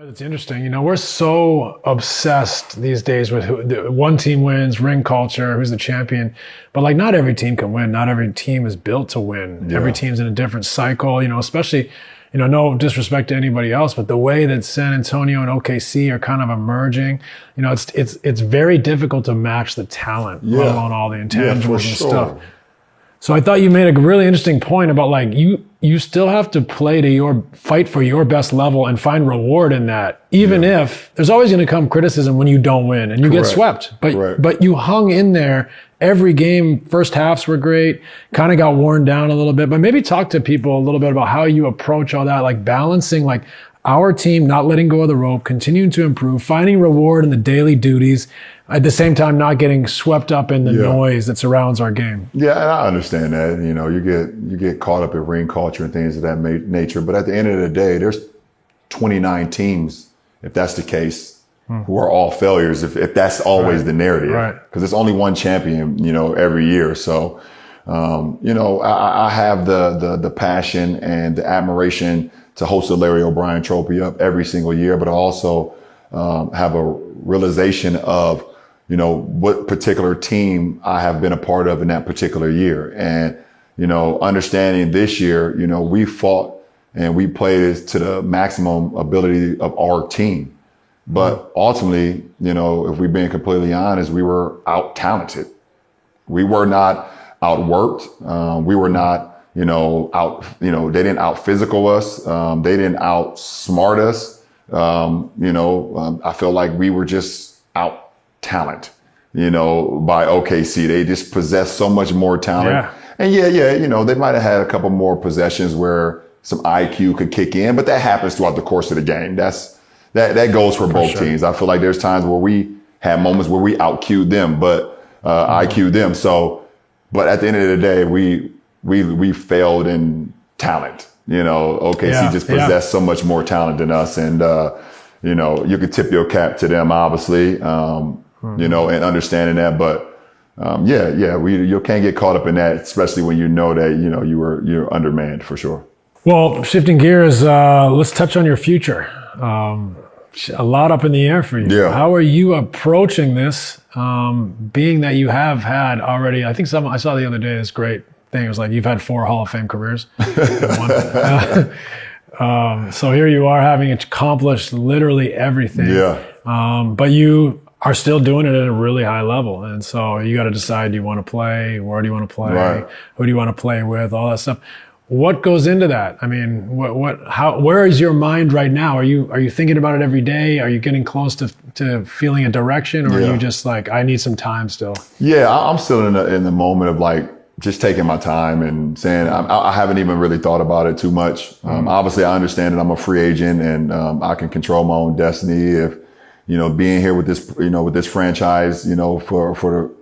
It's interesting. We're so obsessed these days with who one team wins, ring culture, who's the champion. But like, not every team can win. Not every team is built to win. Yeah. Every team's in a different cycle, especially, no disrespect to anybody else, but the way that San Antonio and OKC are kind of emerging, it's very difficult to match the talent, let alone all the intangibles and stuff. So I thought you made a really interesting point about like, you still have to fight for your best level and find reward in that, even if there's always going to come criticism when you don't win and you get swept. But you hung in there every game. First halves were great, kind of got worn down a little bit, but maybe talk to people a little bit about how you approach all that, like balancing like our team, not letting go of the rope, continuing to improve, finding reward in the daily duties, at the same time not getting swept up in the noise that surrounds our game. Yeah, and I understand that. You get caught up in ring culture and things of that nature. But at the end of the day, there's 29 teams, if that's the case, who are all failures, if that's always the narrative. Right. Because there's only one champion, every year. So, I have the passion and the admiration to host the Larry O'Brien Trophy up every single year, but I also have a realization of what particular team I have been a part of in that particular year. And, understanding this year, we fought and we played to the maximum ability of our team. But ultimately, if we're being completely honest, we were out-talented. We were not outworked. We were not, they didn't out-physical us. They didn't outsmart us. I feel like we were just out-talent, by OKC. They just possessed so much more talent. Yeah. And they might have had a couple more possessions where some IQ could kick in, but that happens throughout the course of the game. That goes for both teams. I feel like there's times where we had moments where we out-Q'd them, but IQ'd them. So, but at the end of the day, we failed in talent. OKC just possessed so much more talent than us. And, you could tip your cap to them, obviously, and understanding that. But, you can't get caught up in that, especially when that, you're undermanned for sure. Well, shifting gears, let's touch on your future. A lot up in the air for you. Yeah. How are you approaching this, being that you have had already, I think I saw the other day this great thing. It was like, you've had 4 Hall of Fame careers. So here you are having accomplished literally everything. Yeah. But you are still doing it at a really high level. And so you got to decide, do you want to play? Where do you want to play? Right. Who do you want to play with? All that stuff. What goes into that? I mean, where is your mind right now? Are you thinking about it every day? Are you getting close to feeling a direction, or are you just like, I need some time still? Yeah, I'm still in the moment of like just taking my time and saying I haven't even really thought about it too much. Obviously, I understand that I'm a free agent and I can control my own destiny. If being here with this franchise, for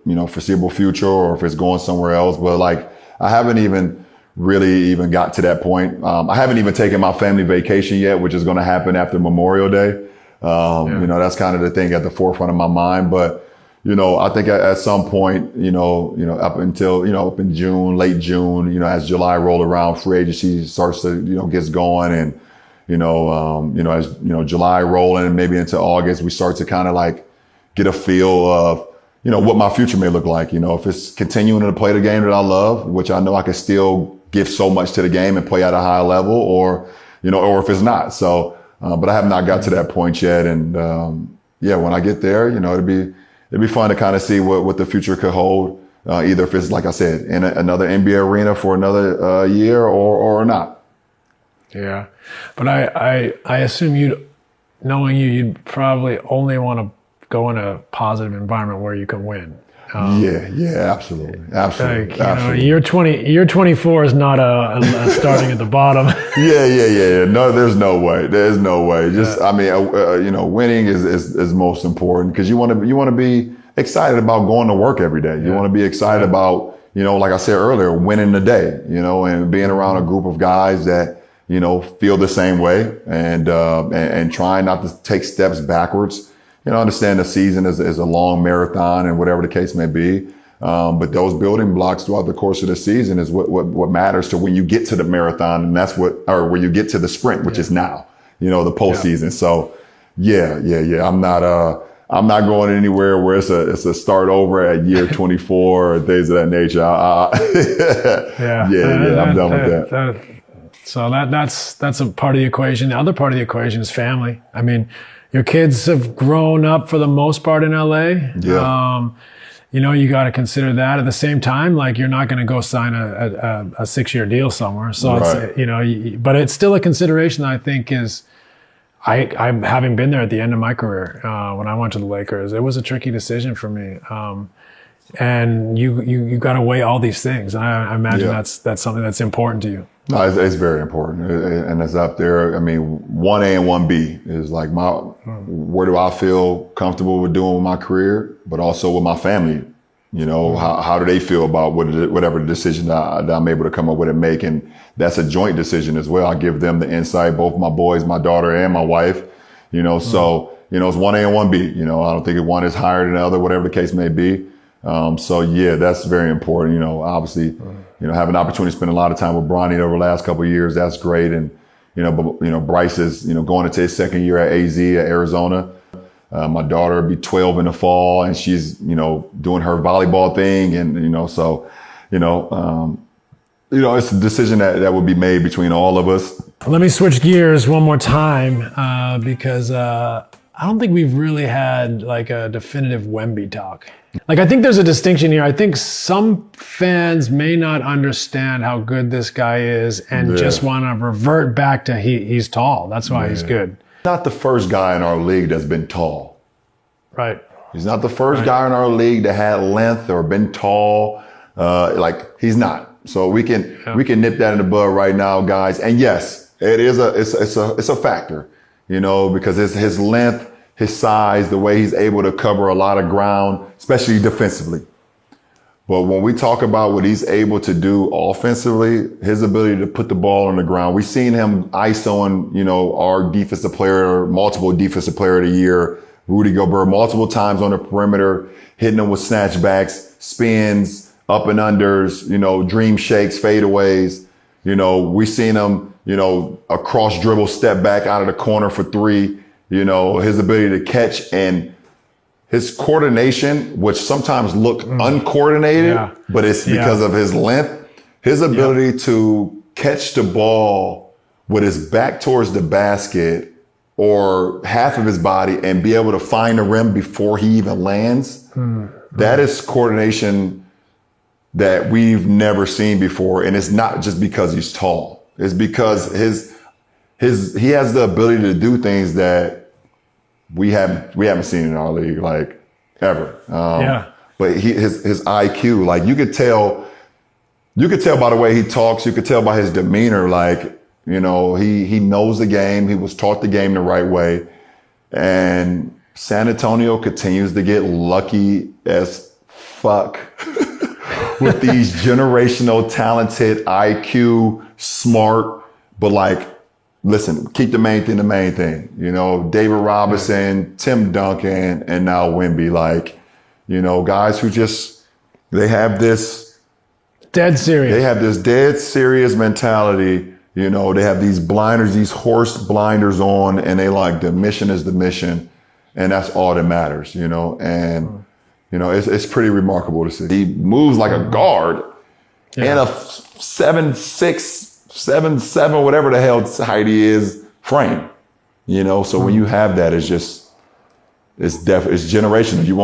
the foreseeable future, or if it's going somewhere else. But like, I haven't even really got to that point. I haven't even taken my family vacation yet, which is going to happen after Memorial Day. That's kind of the thing at the forefront of my mind. But, I think at some point, up in June, late June, as July roll around, free agency starts to, gets going, and, as, July rolling and maybe into August, we start to kind of like get a feel of, what my future may look like. If it's continuing to play the game that I love, which I know I can still give so much to the game and play at a high level, or if it's not. So, but I have not got to that point yet. And, when I get there, it'd be fun to kind of see what the future could hold. Either if it's, like I said, in another NBA arena for another year or not. Yeah. But I assume knowing you'd probably only want to go in a positive environment where you can win. Absolutely. Like, year 24 is not a starting at the bottom. No, there's no way. There's no way. Just, winning is most important, because you want to be excited about going to work every day. You want to be excited about, like I said earlier, winning the day, and being around a group of guys that, feel the same way, and trying not to take steps backwards. Understand the season is a long marathon, and whatever the case may be. But those building blocks throughout the course of the season is what matters to when you get to the marathon, and when you get to the sprint, which is now, the postseason. So, yeah. I'm not going anywhere where it's a start over at year 24 or things of that nature. I'm done with that. So that's a part of the equation. The other part of the equation is family. I mean, your kids have grown up for the most part in LA. Yeah. You got to consider that. At the same time, like, you're not going to go sign a 6-year deal somewhere. So right. It's, but it's still a consideration that I think is, I'm having been there at the end of my career, when I went to the Lakers, it was a tricky decision for me. And you got to weigh all these things. And I imagine that's something that's important to you. No, it's very important, and it's up there. I mean, 1A and 1B is like where do I feel comfortable with doing with my career, but also with my family. How do they feel about whatever decision that I'm able to come up with and make, and that's a joint decision as well. I give them the insight, both my boys, my daughter, and my wife. So it's 1A and 1B. I don't think one is higher than the other, whatever the case may be. That's very important. Obviously, have an opportunity to spend a lot of time with Bronny over the last couple of years. That's great. And, Bryce is, going into his second year at AZ at Arizona. My daughter will be 12 in the fall, and she's, doing her volleyball thing. And, it's a decision that will be made between all of us. Let me switch gears one more time, because, I don't think we've really had like a definitive Wemby talk. Like, I think there's a distinction here. I think some fans may not understand how good this guy is and just want to revert back to he's tall. That's why he's good. Not the first guy in our league that's been tall. Right. He's not the first guy in our league that had length or been tall. He's not. So we can nip that in the bud right now, guys. And yes, it's a factor, because his length, his size, the way he's able to cover a lot of ground, especially defensively. But when we talk about what he's able to do offensively, his ability to put the ball on the ground, we've seen him ISOing, our defensive player, multiple defensive player of the year, Rudy Gobert, multiple times on the perimeter, hitting him with snatchbacks, spins, up and unders, dream shakes, fadeaways. We've seen him, a cross dribble, step back out of the corner for three. His ability to catch and his coordination, which sometimes look uncoordinated, but it's because of his length, his ability to catch the ball with his back towards the basket or half of his body and be able to find the rim before he even lands. That is coordination that we've never seen before. And it's not just because he's tall. It's because he has the ability to do things that we haven't seen in our league, like, ever. But his IQ, like, you could tell by the way he talks, you could tell by his demeanor, like, he knows the game. He was taught the game the right way. And San Antonio continues to get lucky as fuck with these generational talented IQ, smart, but like, listen, keep the main thing. David Robinson, Tim Duncan, and now Wemby. Like, guys who they have this dead serious. They have this dead serious mentality. They have these blinders, these horse blinders on, and they like, the mission is the mission, and that's all that matters. And it's pretty remarkable to see. He moves like a guard and a 7'6", 7'7", whatever the hell height he is, frame. So when you have that, it's generational. You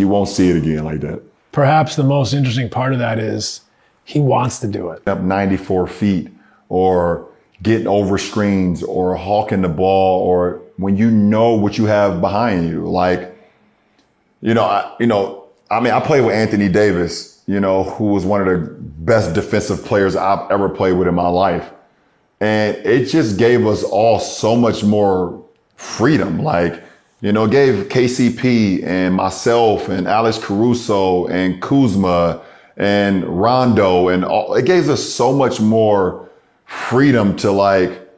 won't see it again like that. Perhaps the most interesting part of that is he wants to do it. Up 94 feet, or getting over screens, or hawking the ball, or when what you have behind you. Like, I played with Anthony Davis, who was one of the best defensive players I've ever played with in my life. And it just gave us all so much more freedom. Like, it gave KCP and myself and Alex Caruso and Kuzma and Rondo and all, it gave us so much more freedom to, like,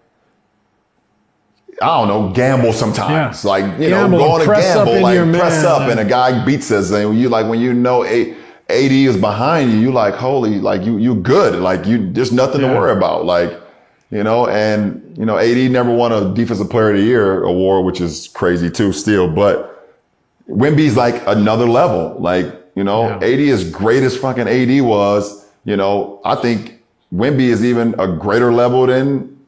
I don't know, gamble sometimes. Like, gamble, go on a gamble, like press up, man. And a guy beats us. And when AD is behind you, you like, holy, like you good. Like, there's nothing to worry about. Like, and, AD never won a Defensive Player of the Year award, which is crazy too still, but Wemby's like another level. Like, AD as great as fucking AD was, I think Wemby is even a greater level than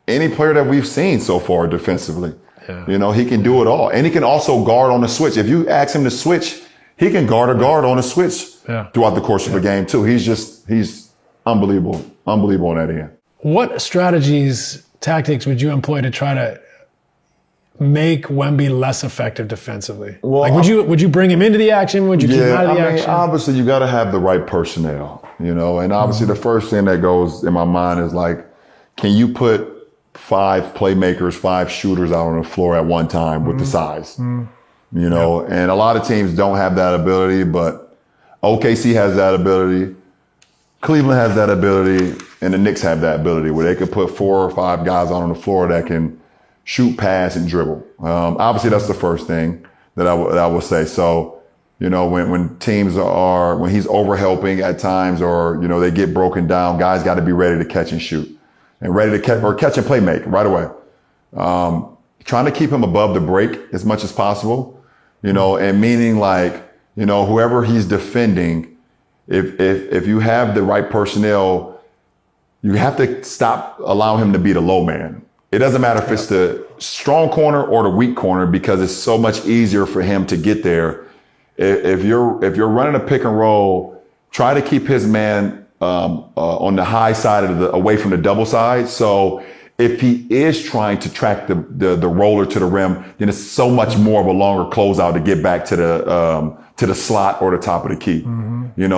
any player that we've seen so far defensively. Yeah. He can do it all. And he can also guard on the switch. If you ask him to switch, he can guard on a switch throughout the course of a game too. He's unbelievable on that end. What strategies, tactics would you employ to try to make Wemby less effective defensively? Well, like, would you bring him into the action? Would you keep him out of the action? Obviously you got to have the right personnel, and obviously the first thing that goes in my mind is like, can you put 5 playmakers, 5 shooters out on the floor at one time with the size? And a lot of teams don't have that ability, but OKC has that ability. Cleveland has that ability, and the Knicks have that ability where they could put 4 or 5 guys out on the floor that can shoot, pass, and dribble. Obviously, that's the first thing that I would say. So, when teams when he's overhelping at times, or they get broken down, guys got to be ready to catch and shoot, and ready to catch and play make right away. Trying to keep him above the break as much as possible, and meaning like, whoever he's defending, if you have the right personnel, you have to stop allowing him to be the low man. It doesn't matter if it's the strong corner or the weak corner, because it's so much easier for him to get there. If you're running a pick and roll, try to keep his man on the high side away from the double side. So if he is trying to track the roller to the rim, then it's so much more of a longer closeout to get back to the slot or the top of the key.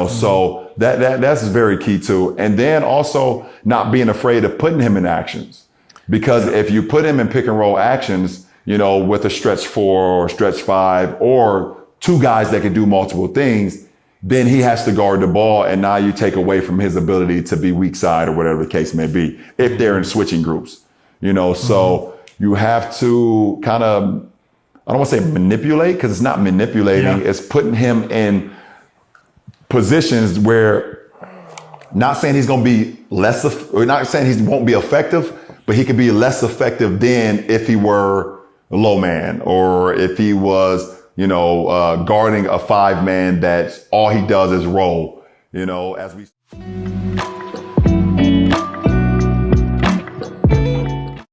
So that's very key too. And then also not being afraid of putting him in actions, because if you put him in pick and roll actions, with a stretch 4 or stretch 5 or 2 guys that can do multiple things, then he has to guard the ball, and now you take away from his ability to be weak side or whatever the case may be, if they're in switching groups, so you have to kind of, I don't want to say manipulate, because it's not manipulating, it's putting him in positions where, not saying he's going to be or not saying he won't be effective, but he could be less effective than if he were a low man, or if he was, guarding a 5-man that's all he does is roll, as we.